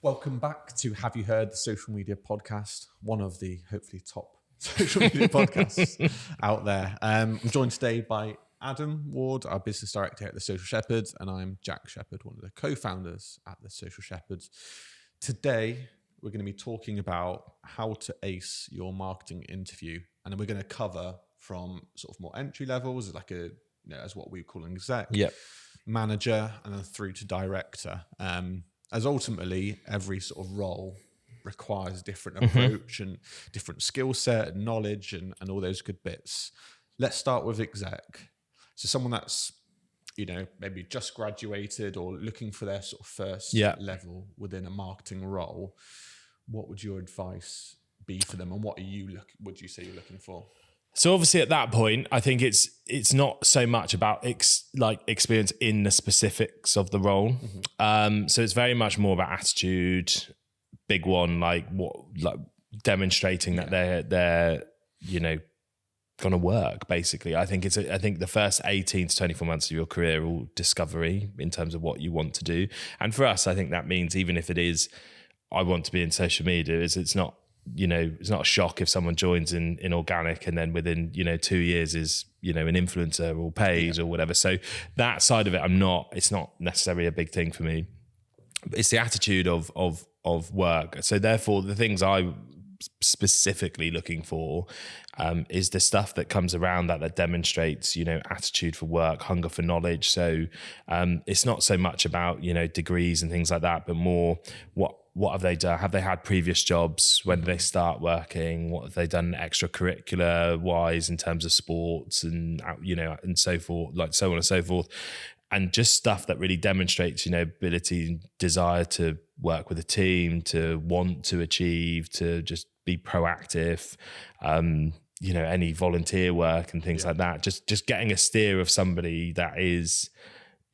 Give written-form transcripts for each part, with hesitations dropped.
Welcome back to Have You Heard, the social media podcast, one of the hopefully top social media podcasts out there. I'm joined today by Adam Ward, our business director at The Social Shepherds, and I'm Jack Shepherd, one of the co-founders at The Social Shepherds. Today, we're going to be talking about how to ace your marketing interview, and then we're going to cover from sort of more entry levels, like as what we call an exec, manager, and then through to director. As ultimately every sort of role requires different approach and different skill set and knowledge and all those good bits. Let's start with exec. So someone that's, maybe just graduated or looking for their sort of first level within a marketing role, what would your advice be for them, and what would you say you're looking for? So obviously at that point, I think it's not so much about experience in the specifics of the role. So it's very much more about attitude, big one, like demonstrating that they're going to work. Basically, I think the first 18 to 24 months of your career are all discovery in terms of what you want to do. And for us, I think that means even if it is, I want to be in social media, it's not a shock if someone joins in organic and then within, 2 years is, an influencer or paid or whatever. So that side of it, it's not necessarily a big thing for me. It's the attitude of work. So therefore the things I'm specifically looking for is the stuff that comes around that demonstrates, attitude for work, hunger for knowledge. So it's not so much about, degrees and things like that, but more what have they done? Have they had previous jobs? When do they start working? What have they done extracurricular wise in terms of sports and, and so forth, like so on and so forth. And just stuff that really demonstrates, ability and desire to work with a team, to want to achieve, to just be proactive, any volunteer work and things like that. Just getting a steer of somebody that is,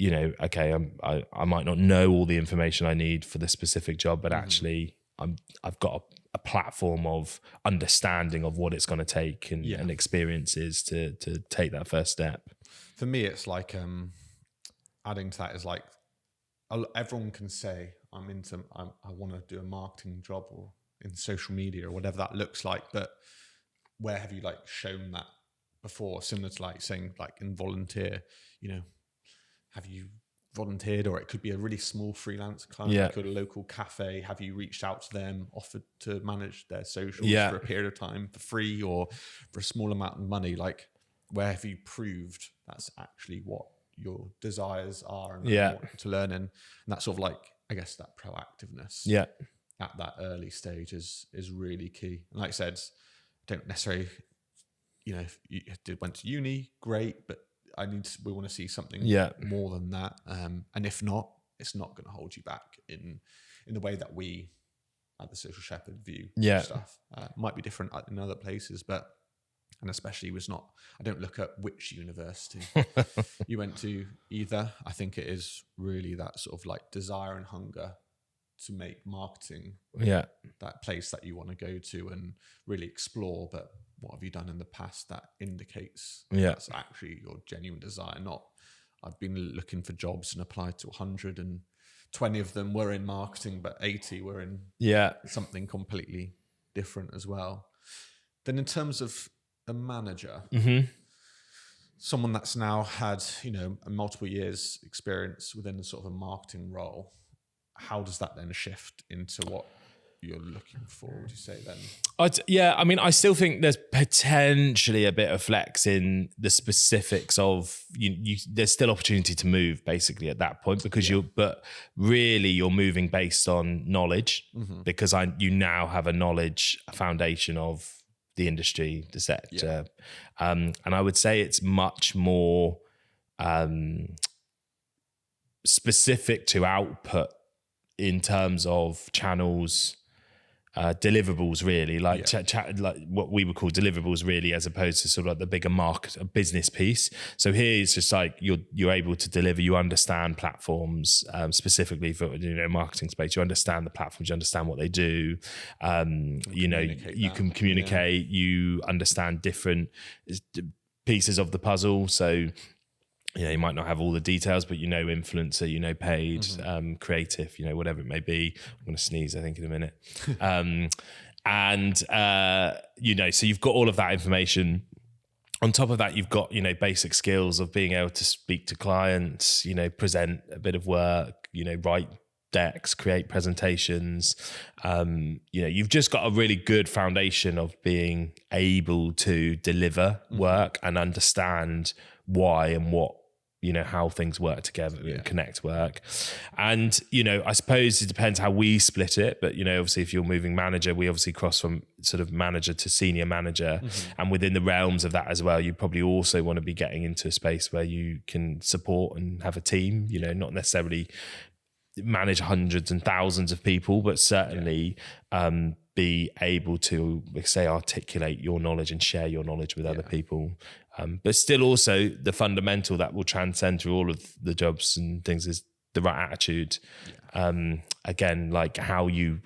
okay, I might not know all the information I need for the specific job, but actually I've got a platform of understanding of what it's going to take and experiences to take that first step. For me, it's like adding to that is like everyone can say I want to do a marketing job or in social media or whatever that looks like, but where have you shown that before? Similar to saying in volunteer, have you volunteered, or it could be a really small freelance client, it could be a local cafe. Have you reached out to them, offered to manage their socials for a period of time for free or for a small amount of money? Where have you proved that's actually what your desires are and want to learn? And that's sort of I guess that proactiveness at that early stage is really key. And like I said, don't necessarily, if you went to uni, great, but we want to see something more than that. And if not, it's not going to hold you back in the way that we at the Social Shepherd view stuff. Might be different in other places, and especially I don't look at which university you went to either. I think it is really that sort of desire and hunger to make marketing that place that you want to go to and really explore. But what have you done in the past that indicates that's actually your genuine desire? Not, I've been looking for jobs and applied to 100 and 20 of them were in marketing, but 80 were in something completely different as well. Then in terms of a manager, someone that's now had, multiple years experience within a sort of a marketing role, how does that then shift into what you're looking for, would you say then? I still think there's potentially a bit of flex in the specifics of there's still opportunity to move basically at that point because but really you're moving based on knowledge because you now have a foundation of the industry, the sector. And I would say it's much more specific to output in terms of channels, deliverables really, like what we would call deliverables really, as opposed to sort of the bigger business piece. So here it's just you're able to deliver, you understand platforms, specifically for marketing space, you understand the platforms, you understand what they do, you can communicate, you understand different pieces of the puzzle. So you might not have all the details, but influencer, paid, creative, whatever it may be. I'm going to sneeze, I think, in a minute. So you've got all of that information. On top of that, you've got, basic skills of being able to speak to clients, present a bit of work, write decks, create presentations. You've just got a really good foundation of being able to deliver work and understand why and what, how things work together, connect work. And, I suppose it depends how we split it. But, obviously if you're moving manager, we obviously cross from sort of manager to senior manager. And within the realms of that as well, you probably also want to be getting into a space where you can support and have a team, not necessarily manage hundreds and thousands of people, but certainly be able to, say, articulate your knowledge and share your knowledge with other people. But still also the fundamental that will transcend through all of the jobs and things is the right attitude. Again, like how you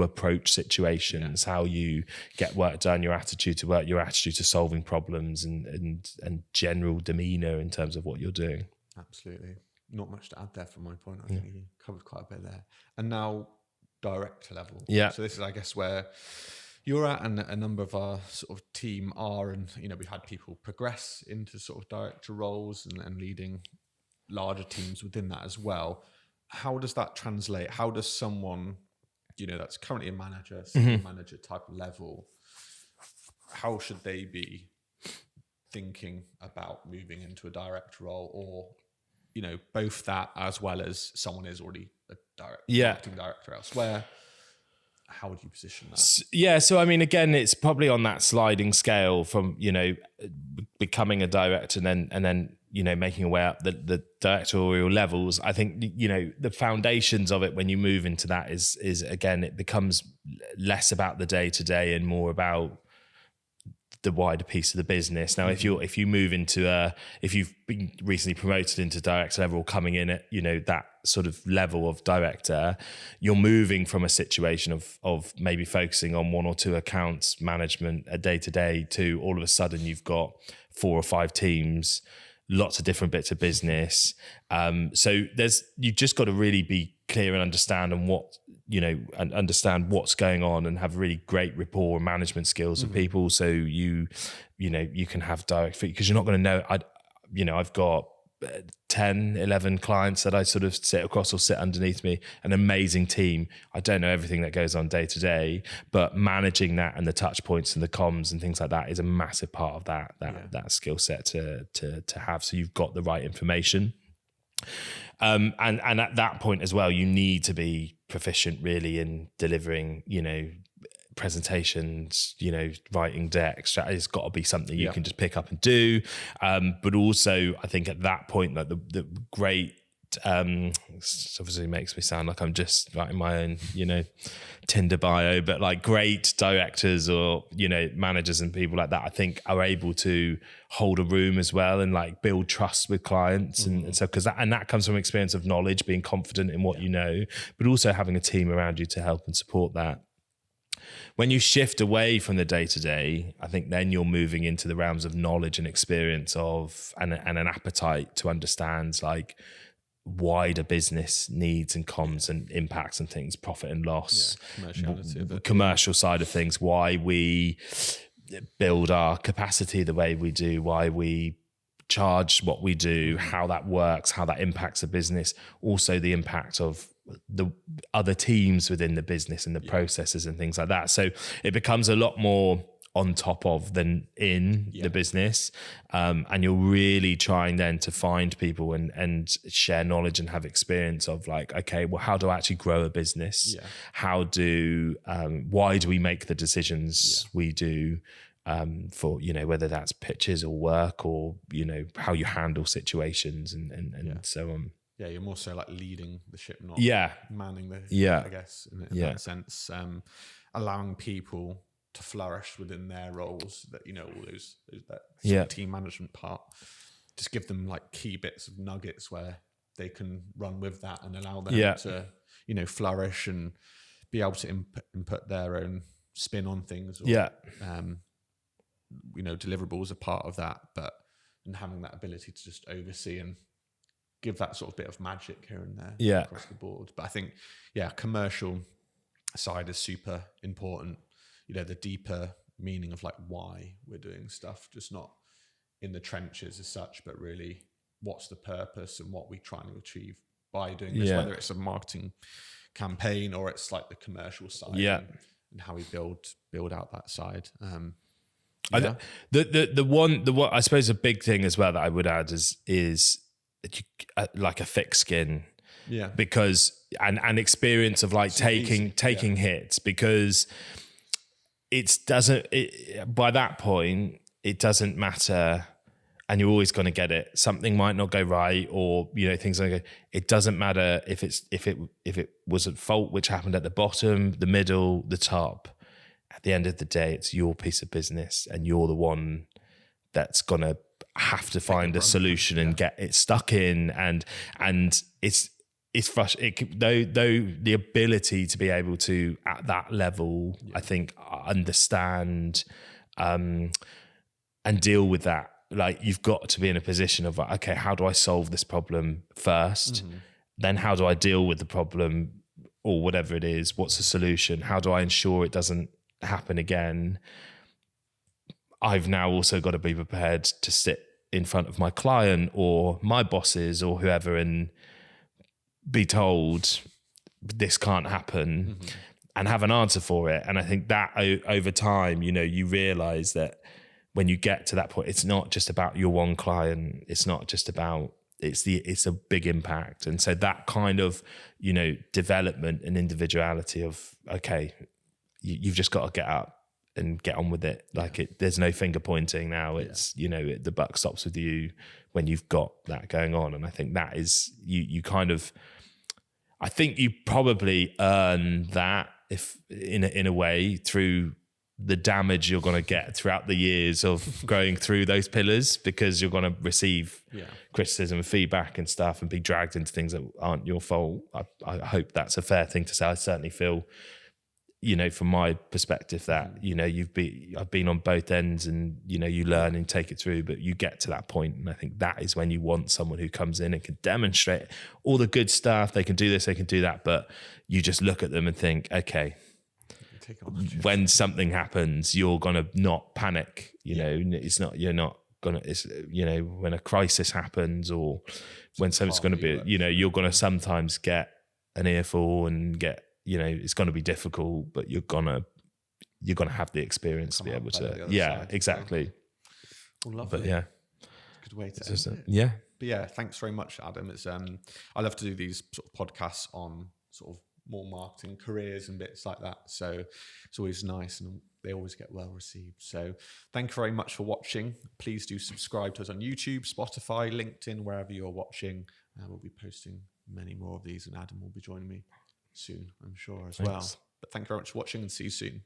approach situations, how you get work done, your attitude to work, your attitude to solving problems and general demeanor in terms of what you're doing. Absolutely. Not much to add there from my point. I think you covered quite a bit there. And now director level. Yeah. So this is, I guess, where you're at and a number of our sort of team are, and, we've had people progress into sort of director roles and leading larger teams within that as well. How does that translate? How does someone, that's currently a manager, senior manager type of level, how should they be thinking about moving into a director role, or, both that as well as someone is already a marketing director elsewhere? How would you position that? So I mean, again, it's probably on that sliding scale from, becoming a director and then making your way up the directorial levels. I think, the foundations of it when you move into that is again, it becomes less about the day to day and more about the wider piece of the business. Now, if you move into if you've been recently promoted into director level, coming in at, that sort of level of director, you're moving from a situation of maybe focusing on one or two accounts management a day to day to all of a sudden you've got 4 or 5 teams, lots of different bits of business. So you've just got to really be clear and understand and understand what's going on and have really great rapport and management skills with people. So you can have direct, because you're not going to know. I've got 10, 11 clients that I sort of sit across or sit underneath me, an amazing team. I don't know everything that goes on day to day, but managing that and the touch points and the comms and things like that is a massive part of that skill set to have. So you've got the right information. And at that point as well, you need to be proficient really in delivering, presentations, writing decks. It's got to be something you can just pick up and do. But also, I think at that point, like the great, this obviously makes me sound like I'm just writing my own, Tinder bio, but like great directors or, managers and people like that, I think are able to hold a room as well and like build trust with clients. And so, that comes from experience of knowledge, being confident in what you know, but also having a team around you to help and support that. When you shift away from the day-to-day, I think then you're moving into the realms of knowledge and experience of and an appetite to understand like wider business needs and comms and impacts and things, profit and loss, commercial side of things, why we build our capacity the way we do, why we charge what we do, how that works, how that impacts the business, also the impact of the other teams within the business and the processes and things like that. So it becomes a lot more on top of than in the business. And you're really trying then to find people and share knowledge and have experience of like, okay, well, how do I actually grow a business? Why do we make the decisions we do? For, whether that's pitches or work or, how you handle situations and so on. Yeah, you're more so like leading the ship, not manning the ship, I guess, in that sense. Allowing people to flourish within their roles, that, all those that sort of team management part. Just give them like key bits of nuggets where they can run with that and allow them to, flourish and be able to input their own spin on things. Or, deliverables are part of that, but and having that ability to just oversee and give that sort of bit of magic here and there across the board. But I think, commercial side is super important. The deeper meaning of like why we're doing stuff, just not in the trenches as such, but really what's the purpose and what we're trying to achieve by doing this, whether it's a marketing campaign or it's like the commercial side and how we build out that side. The one I suppose a big thing as well that I would add is like a thick skin, because and experience of like taking hits, because by that point it doesn't matter, and you're always going to get it. Something might not go right, or things like it doesn't matter if it was a fault which happened at the bottom, the middle, the top. At the end of the day, it's your piece of business, and you're the one that's gonna have to find a solution and get it stuck in. And it's frustrating, though the ability to be able to at that level, I think, understand and deal with that. Like, you've got to be in a position of like, okay, how do I solve this problem first? Then how do I deal with the problem or whatever it is? What's the solution? How do I ensure it doesn't happen again? I've now also got to be prepared to sit in front of my client or my bosses or whoever and be told this can't happen and have an answer for it. And I think that over time, you realize that when you get to that point, it's not just about your one client. It's not just about, it's a big impact. And so that kind of, development and individuality of, okay, you've just got to get up and get on with it. Like there's no finger pointing now. It's, the buck stops with you when you've got that going on. And I think that is, you kind of, I think you probably earn that if in a way through the damage you're going to get throughout the years of going through those pillars, because you're going to receive criticism and feedback and stuff and be dragged into things that aren't your fault. I hope that's a fair thing to say. I certainly feel, from my perspective that, I've been on both ends, and, you learn and take it through, but you get to that point. And I think that is when you want someone who comes in and can demonstrate all the good stuff. They can do this, they can do that, but you just look at them and think, okay, when something happens, you're going to not panic. It's not, you're not going to, it's, when a crisis happens or when something's going to be, you're going to sometimes get an earful and get, it's going to be difficult, but you're going to have the experience to be able to, exactly. Well, lovely. But yeah, good way to end it. Yeah. But thanks very much, Adam. It's I love to do these sort of podcasts on sort of more marketing careers and bits like that. So it's always nice, and they always get well received. So thank you very much for watching. Please do subscribe to us on YouTube, Spotify, LinkedIn, wherever you're watching. We'll be posting many more of these, and Adam will be joining me soon, I'm sure, as well. But thank you very much for watching, and see you soon.